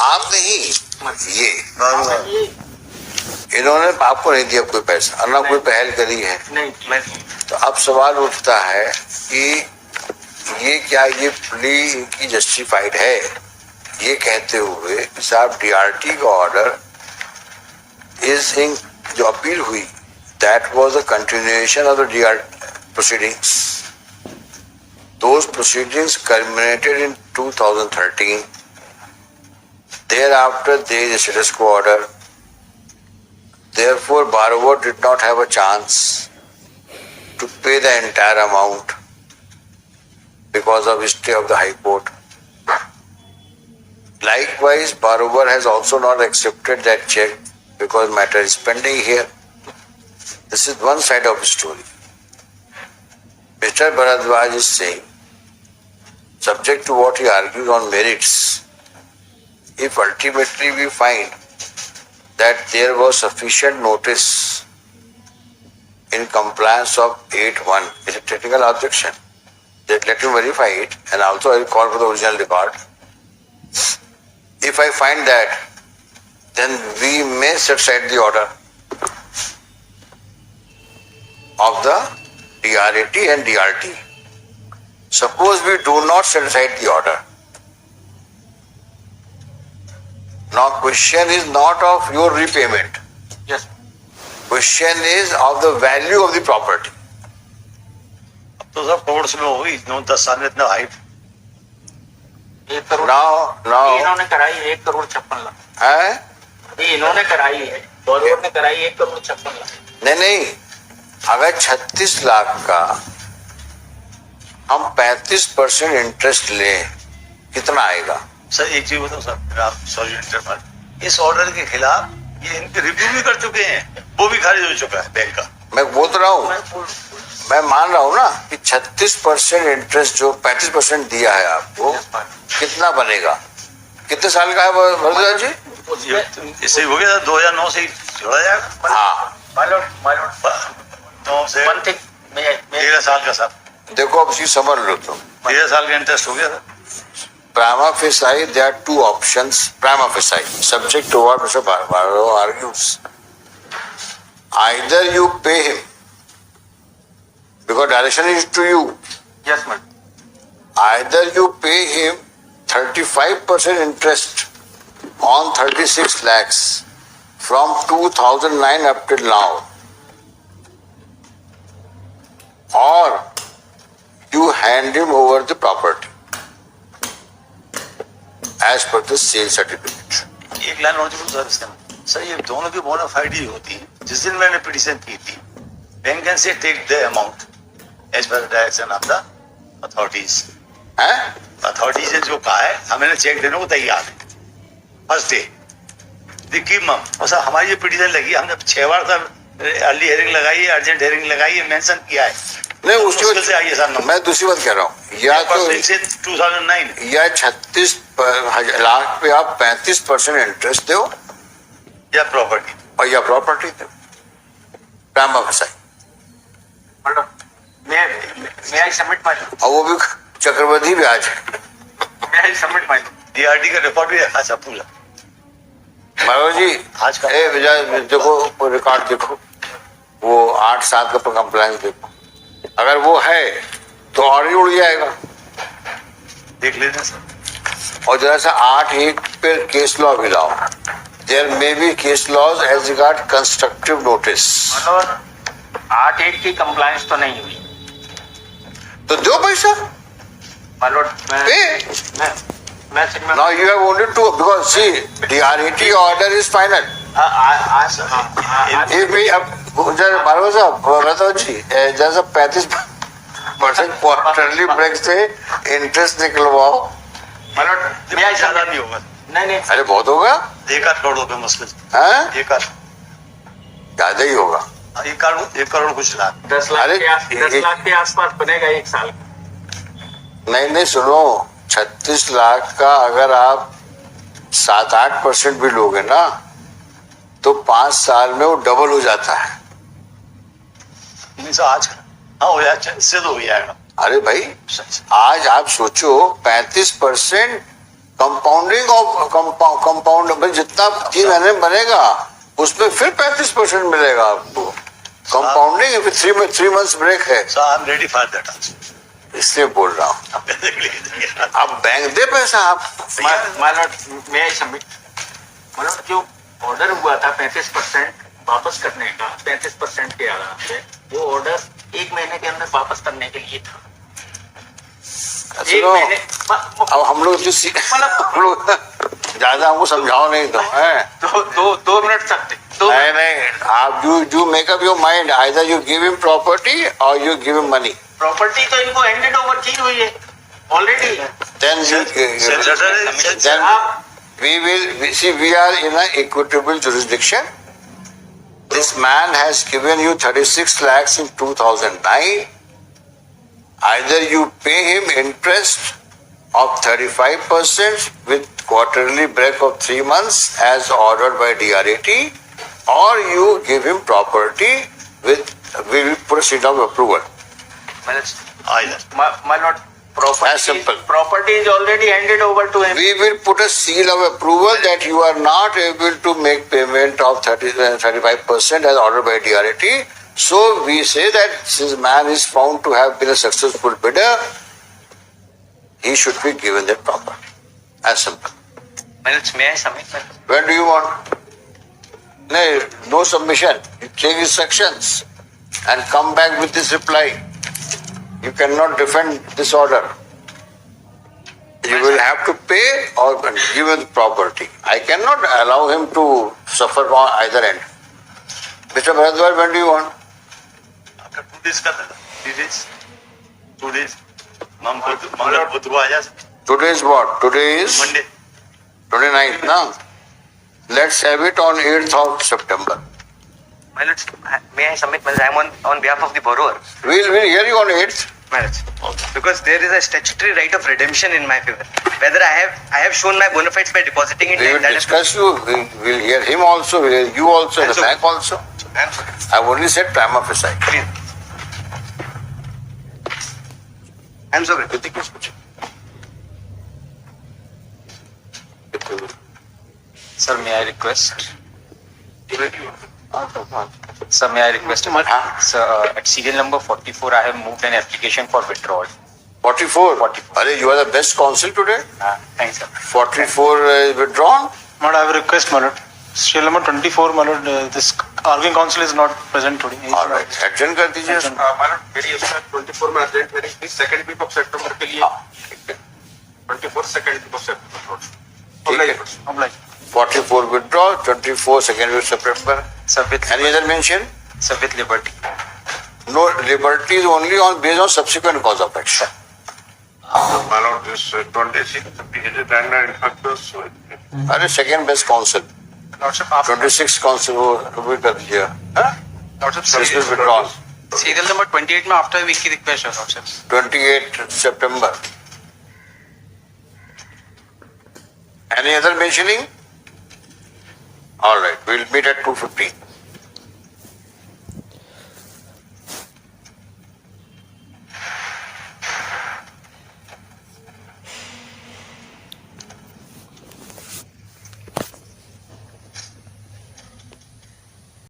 आप नहीं, ये इन्होंने आपको नहीं दिया कोई पैसा और ना कोई पहल करी है। नहीं, मैं तो अब सवाल उठता है कि ये क्या ये प्ली की जस्टिफाइड है, ये कहते हुए कि साहब डीआरटी का ऑर्डर इज इन जो अपील हुई that was a continuation of the DR proceedings. Those proceedings culminated in 2013. Thereafter, there is a status quo order. Therefore, borrower did not have a chance to pay the entire amount because of stay of the High Court. Likewise, borrower has also not accepted that check because matter is pending here. This is one side of the story. Mr. Bharadwaj is saying, subject to what he argues on merits, if ultimately we find that there was sufficient notice in compliance of 8.1, it's a technical objection, that let him verify it, and also I will call for the original record. If I find that, then we may set aside the order of the DRAT and DRT. Suppose we do not set aside the order. Now question is not of your repayment. Yes. Question is of the value of the property. अब तो सब करोड़ में होगी 9-10 साल में इतना height. 1 crore Now इन्होंने कराई 1,56,00,000 है? ये इन्होंने कराई है, बोरोवर ने कराई 1,56,00,000। नहीं, अगर 36 लाख का हम 35% इंटरेस्ट लें कितना आएगा? सर एक चीज बताओ सर, आप सॉरी इंटरफेयर, इस ऑर्डर के खिलाफ ये इनके रिव्यू भी कर चुके हैं, वो भी खारिज हो चुका है बैंक का। मैं बोल रहा हूँ, मैं मान रहा हूँ ना कि 36% इंटरेस्ट जो 35% दिया है आपको, कितना बनेगा? कितने साल का है भरद्वाज जी? इससे हो गया 2009 से जोड़ा जाएगा। हाँ, 9 से 13 साल का साहब। देखो अब चीज समझ लो तुम। 13 साल का इंटरेस्ट हो गया था। Prima facie, there are two options. Prima facie, subject to what Mr. Bhargava argues. Either you pay him, because direction is to you. Yes, ma'am. Either you pay him 35% interest on 36 lakhs from 2009 up till now, or you hand him over the property as per the sale certificate. एक line और जो sir इसका sir ये दोनों की bonafide ही होती है। जिस दिन मैंने पिटीशन की थी, bank can say take the amount as per direction of the authorities. Authorities ने जो कहा है हमें चेक देने को तैयार है फर्स्ट डे देखिए मम। और सर हमारी जो पिटीशन लगी, हमने 6 बार सर अर्ली हेयरिंग लगाई है, अर्जेंट हेयरिंग लगाई है, मेंशन किया है। नहीं उसकी मुश्किल से आई है सर। मैं दूसरी बात कह रहा हूँ, या तो 2009 या 36 लाख पे आप 35% इंटरेस्ट दो या प्रॉपर्टी और या प्रॉपर्टी दो। प्राइमा फेसी, मैं सबमिट माय और वो भी चक्रवृद्धि ब्याज है। मैं सबमिट माय डीआरटी का रिकॉर्ड भी रखा सब पूरा। महाराज जी आज का विजय देखो रिकॉर्ड देखो, वो 8 साल का कंप्लायंस देखो, अगर वो है तो और ही उड़ जाएगा। देख लेना सर। और जरा सा 8(1) पे केस लॉ भी लाओ। There may be case laws as regard constructive notice. मतलब 8(1) की कंप्लायंस तो नहीं हुई, तो दो पैसा Now you have only to, because see, DRAT order is final. If we बारवा साहब बताओ जी, जैसा 35% क्वार्टरली ब्रेक से इंटरेस्ट निकलवाओ, ज्यादा नहीं होगा। नहीं अरे बहुत होगा। 1 करोड़ रुपए मुश्किल हैं? 1 करोड़ ज्यादा ही होगा। 1 करोड़ कुछ लाख। 10 लाख के आसपास बनेगा 1 साल। नहीं सुनो, 36 लाख का अगर आप 7-8% भी लोगे ना, तो 5 साल में वो डबल हो जाता है। आज हाँ हो जाए, इससे तो हो जाएगा। अरे भाई आज आप सोचो 35% कंपाउंडिंग ऑफ कंपाउंड में जितना 3 महीने में बनेगा उसमें फिर 35% मिलेगा आपको. कंपाउंडिंग 3 months ब्रेक है, So I'm ready for that also. इसलिए बोल रहा हूँ. आप बैंक दे पैसा आप. मैं सबमिट मतलब जो ऑर्डर हुआ था 35% वापस करने का 35% के आधार पे, वो ऑर्डर 1 महीने के अंदर वापस करने के लिए था. सुनो, अब हम लोग हम लोग ज्यादा हमको समझाओ नहीं तो है. दो मिनट सकते. नहीं, आप you make up your mind. Either you give him property or you give him money. Property तो इनको हैंडेड ओवर की हुई है already. Then we are in an equitable jurisdiction. This man has given you 36 lakhs in 2009. Either you pay him interest of 35% with quarterly break of 3 months as ordered by DRAT, or you give him property with we will proceed of approval. Either. My lord, As simple. property is already handed over to him. We will put a seal of approval that you are not able to make payment of 35% as ordered by DRAT. So we say that since man is found to have been a successful bidder, he should be given that property. As simple. May I submit? When do you want? No submission. You take instructions and come back with this reply. You cannot defend this order. You will have to pay or give him the property. I cannot allow him to suffer on either end. Mr. Bharadwaj, when do you want? After 2 days कर देना. 3 days. 2 days. मंगल बुध को आ जा. Today is what? Today is Monday. 29th, now. Let's have it on 8th of September. My lords, may I submit? I am on behalf of the borrower. We'll hear you on 8th. My lords, because there is a statutory right of redemption in my favor. Whether I have shown my bona fides by depositing it. We will that is discuss you. We'll hear him also. We'll hear you also. The So- bank also. I've only said prima facie. Please. I am so grateful. Sir, may I request? Sir, may I request? Sir, at serial number 44, I have moved an application for withdrawal. 44. 44. Are you are the best counsel today? Thanks, sir. 44 is withdrawn. Lord, I have a request, my lord. Serial number 24, my lord. This arguing counsel is not present today. He is All not- right. Adjourn कर दीजिए. Adjourn. मेरी उसका 24 में urgent मेरी second week of सितंबर के लिए 24 second week of सितंबर. ठीक है. Obliged. 44 withdraw. 24 second week September. Sir, with Any other mention? Sir, with liberty. No, liberty is only on based on subsequent cause of action. My lord, this 26th period and in fact so अरे second best counsel. Lordship, after 26 counsel वो भी कर दिया. हाँ? Lordship, This is withdrawn. serial number 28 में after week की request है, Lordship. 28 September. Any other mentioning? All right, we'll meet at 2:15.